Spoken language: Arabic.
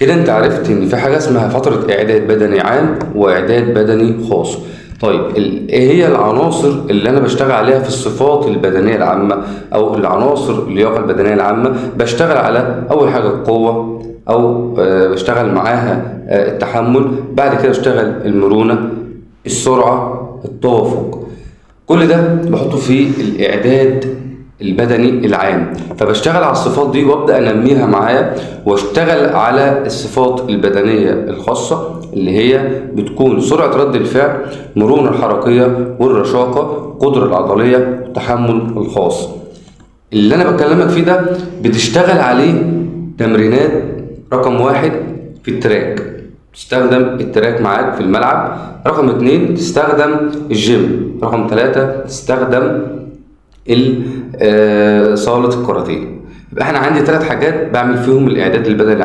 كده انت عرفت ان في حاجة اسمها فترة اعداد بدني عام واعداد بدني خاص. طيب ايه هي العناصر اللي انا بشتغل عليها في الصفات البدنية العامة او العناصر اللياقة البدنية العامة؟ بشتغل على اول حاجة القوة، او بشتغل معاها التحمل، بعد كده بشتغل المرونة، السرعة، التوافق. كل ده بحطه في الإعداد البدني العام. فبشتغل على الصفات دي وابدا انميها معايا، واشتغل على الصفات البدنيه الخاصه اللي هي بتكون سرعه رد الفعل، مرونه الحركيه والرشاقه، القدره العضليه، والتحمل الخاص. اللي انا بكلمك فيه ده بتشتغل عليه تمرينات. رقم واحد في التراك، تستخدم التراك معاك في الملعب. رقم اتنين تستخدم الجيم. رقم تلاتة تستخدم صالة الكاراتيه. يبقى احنا عندي 3 حاجات بعمل فيهم الاعداد البدني.